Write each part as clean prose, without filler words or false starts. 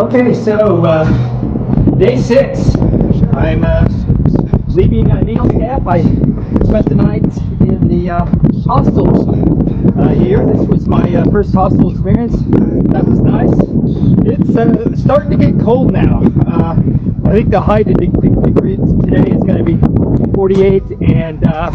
Okay, so day 6. I'm leaving Needles Gap. I spent the night in the hostels here. This was my first hostel experience. That was nice. It's starting to get cold now. I think the high degree today is going to be 48, and I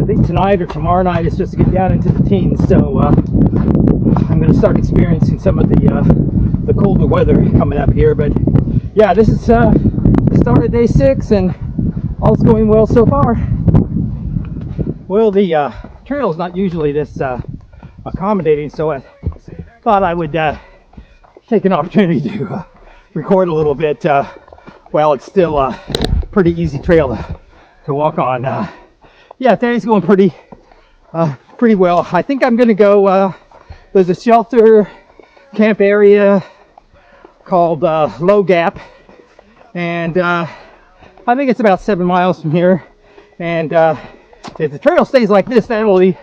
think tonight or tomorrow night is just to get down into the teens. So I'm going to start experiencing some of the colder weather coming up here. But yeah, this is the start of day 6, and all's going well so far. Well, the trail is not usually this accommodating, so I thought I would take an opportunity to record a little bit while it's still a pretty easy trail to walk on. Yeah, today's going pretty well. I think I'm going to go. There's a shelter camp area called Low Gap, and I think it's about 7 miles from here. And if the trail stays like this, that'll be,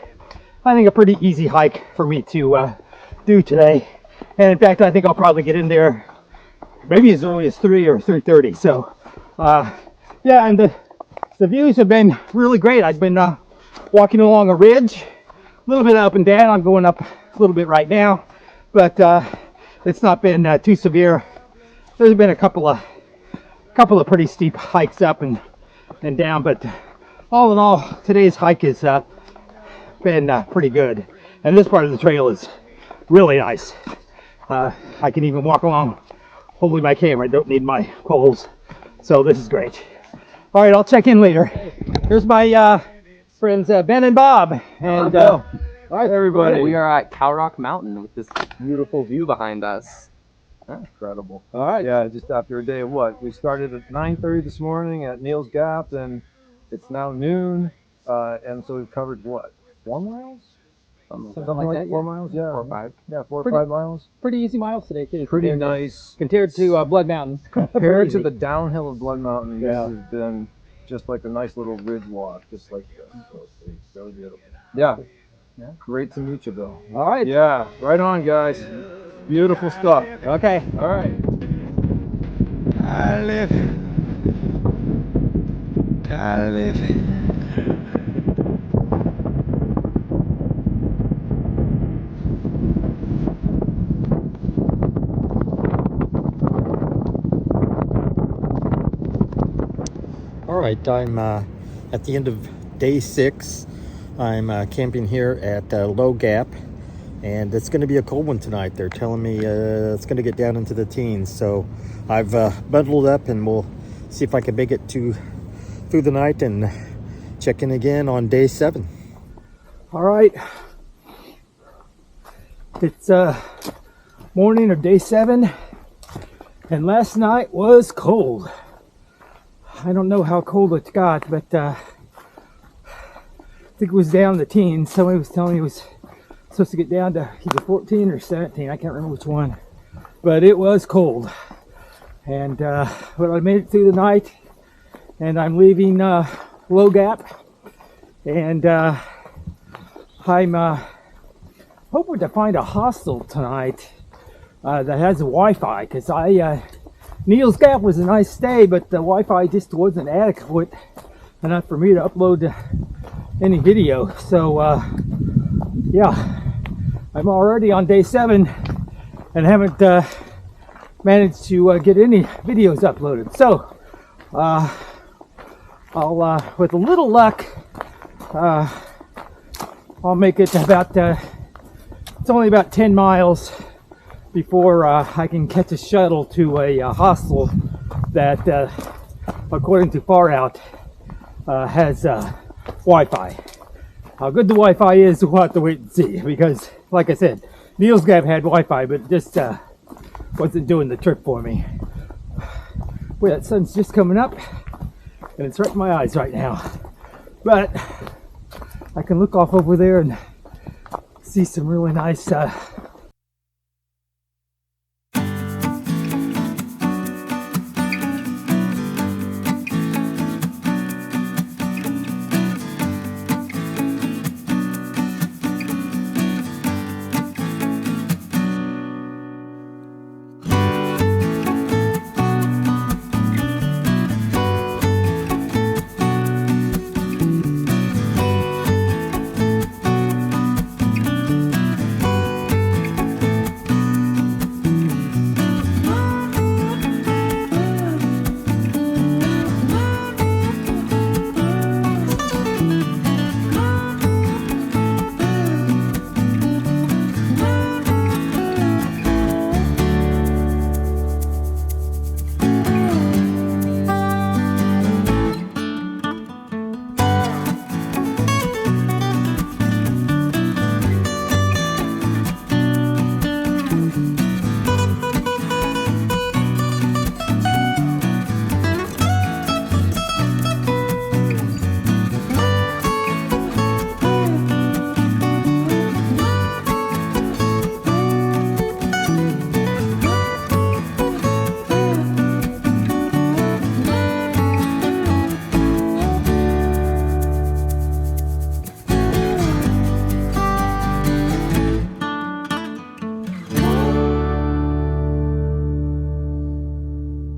I think, a pretty easy hike for me to do today. And in fact, I think I'll probably get in there maybe as early as 3 or 3:30. So yeah, and the views have been really great. I've been walking along a ridge, a little bit up and down. I'm going up a little bit right now, but it's not been too severe. There's been a couple of pretty steep hikes up and down, but all in all, today's hike has been pretty good. And this part of the trail is really nice. I can even walk along holding my camera. I don't need my poles, so this is great. All right, I'll check in later. Here's my friends Ben and Bob. And all right, everybody. We are at Cow Rock Mountain with this beautiful view behind us. Incredible. All right. Yeah, just after a day of what? We started at 9:30 this morning at Needles Gap, and it's now noon, and so we've covered what? 4 miles? Something like that, 4 yeah. miles? Yeah. 4 or 5. Yeah, 4 or Pretty- 5 miles. pretty easy miles today, too. Pretty nice. Compared to Blood Mountain. Compared to the downhill of Blood Mountain, this Yeah. has been just like a nice little ridge walk, just like this. So it's really beautiful. Yeah. Great to meet you, Bill. All right. Yeah, right on, guys. Beautiful stuff. Okay. All right. I live. All right, I'm at the end of day 6. I'm camping here at Low Gap, and it's going to be a cold one tonight. They're telling me it's going to get down into the teens, so I've bundled up, and we'll see if I can make it through the night and check in again on day 7. All right. It's morning of day 7, and last night was cold. I don't know how cold it got, but I think it was down in the teens. Somebody was telling me it was supposed to get down to either 14 or 17. I can't remember which one, but it was cold. And but I made it through the night, and I'm leaving Low Gap, and I'm hoping to find a hostel tonight that has Wi-Fi, because Needles Gap was a nice stay, but the Wi-Fi just wasn't adequate enough for me to upload any video. So yeah, I'm already on day 7 and haven't managed to get any videos uploaded. So I'll with a little luck, I'll make it about it's only about 10 miles before I can catch a shuttle to a hostel that, according to Far Out, has Wi-Fi. How good the Wi-Fi is, we'll have to wait and see, because, like I said, Needles Gap had Wi-Fi, but it just wasn't doing the trick for me. Boy, that sun's just coming up, and it's right in my eyes right now. But I can look off over there and see some really nice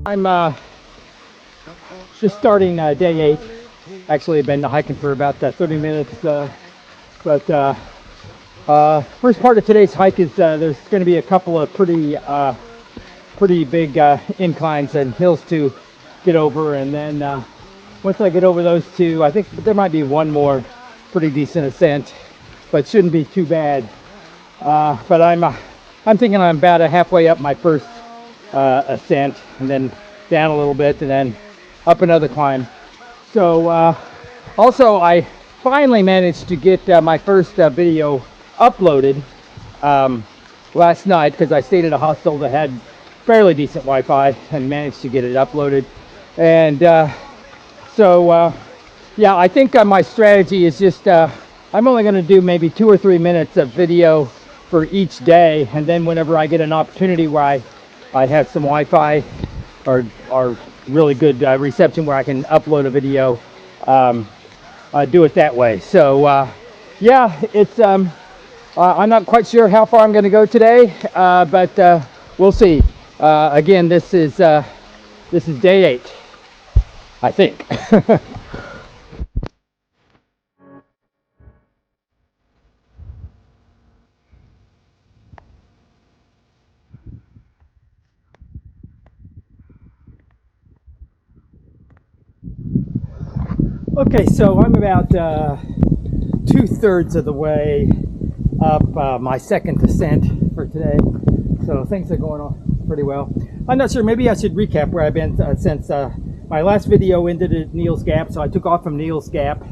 I'm just starting day 8. Actually, I've been hiking for about 30 minutes, but first part of today's hike is there's going to be a couple of pretty big inclines and hills to get over, and then once I get over those two, I think there might be one more pretty decent ascent, but shouldn't be too bad. But I'm thinking I'm about halfway up my first ascent, and then down a little bit, and then up another climb. So also I finally managed to get my first video uploaded last night, because I stayed at a hostel that had fairly decent Wi-Fi and managed to get it uploaded. And yeah, I think my strategy is just I'm only going to do maybe 2 or 3 minutes of video for each day, and then whenever I get an opportunity where I have some Wi-Fi or really good reception where I can upload a video, do it that way. So yeah, it's I'm not quite sure how far I'm going to go today, but we'll see. Again, this is day 8, I think. Okay, so I'm about 2/3 of the way up my second descent for today, so things are going on pretty well. I'm not sure, maybe I should recap where I've been since my last video ended at Neil's Gap. So I took off from Neil's Gap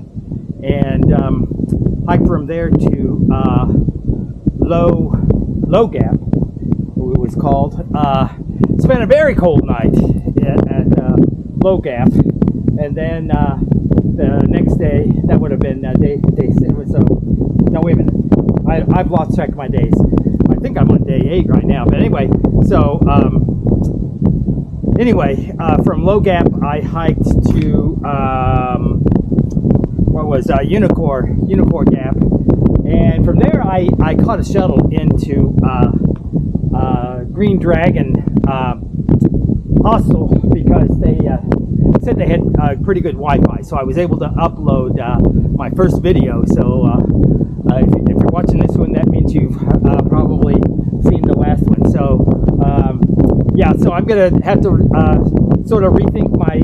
and hiked from there to Low Gap, it was called. Spent a very cold night at Low Gap, and then the next day, that would have been day 6. So no, wait a minute, I've lost track of my days. I think I'm on day 8 right now, but anyway, so from Low Gap I hiked to Unicorn Gap, and from there I caught a shuttle into Green Dragon hostel, because they said they had pretty good Wi-Fi, so I was able to upload my first video. So if you're watching this one, that means you've probably seen the last one. So yeah, so I'm gonna have to sort of rethink my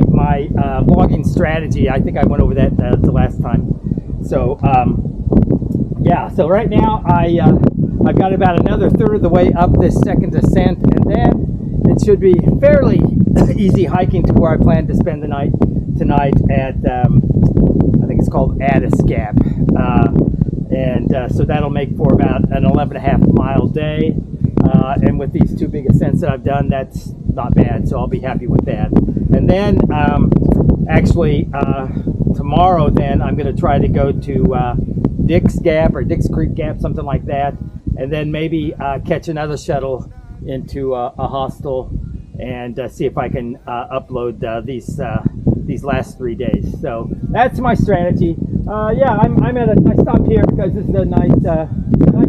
vlogging strategy. I think I went over that the last time. So yeah, so right now I've got about another third of the way up this second descent, and then it should be fairly easy hiking to where I plan to spend the night tonight at I think it's called Addis Gap, and so that'll make for about an 11.5 mile day, and with these 2 big ascents that I've done, that's not bad, so I'll be happy with that. And then actually tomorrow then I'm going to try to go to Dick's Gap or Dick's Creek Gap, something like that, and then maybe catch another shuttle into a hostel and see if I can upload these last 3 days. So that's my strategy. Yeah, I stopped here because this is a nice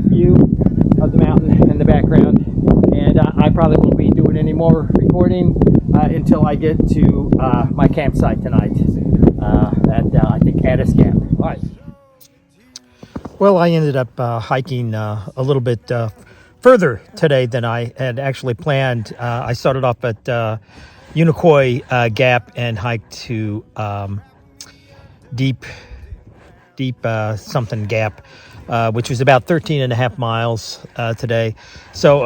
view of the mountain in the background, and I probably won't be doing any more recording until I get to my campsite tonight at I think Addis Gap. All right. Well, I ended up hiking a little bit further today than I had actually planned. I started off at Unicoi Gap and hiked to Deep something Gap, which was about 13.5 miles today. So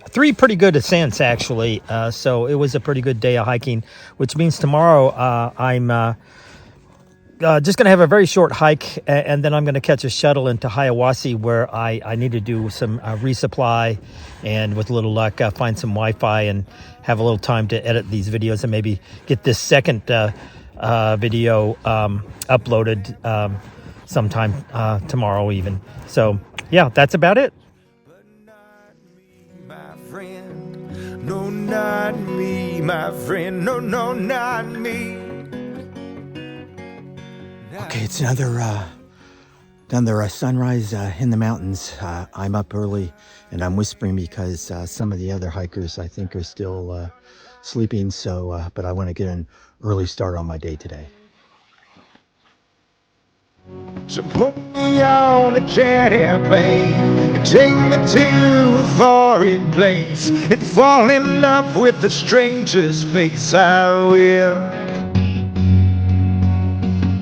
3 pretty good ascents actually. So it was a pretty good day of hiking, which means tomorrow I'm just going to have a very short hike, and then I'm going to catch a shuttle into Hiawassee, where I need to do some resupply, and with a little luck find some Wi-Fi and have a little time to edit these videos and maybe get this second video uploaded sometime tomorrow even. So yeah, that's about it. My friend, no, not me, my friend, no, not me. Okay, it's another sunrise in the mountains. I'm up early and I'm whispering because some of the other hikers I think are still sleeping. So, but I want to get an early start on my day today. So put me on a jet airplane and take me to a foreign place and fall in love with the stranger's face. I will.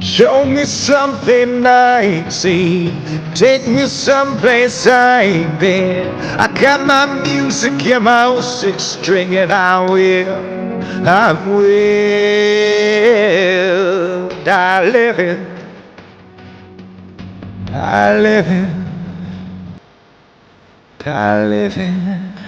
Show me something I ain't seen. Take me someplace I ain't been. I got my music in my old six string, and I will die living, die living, die living.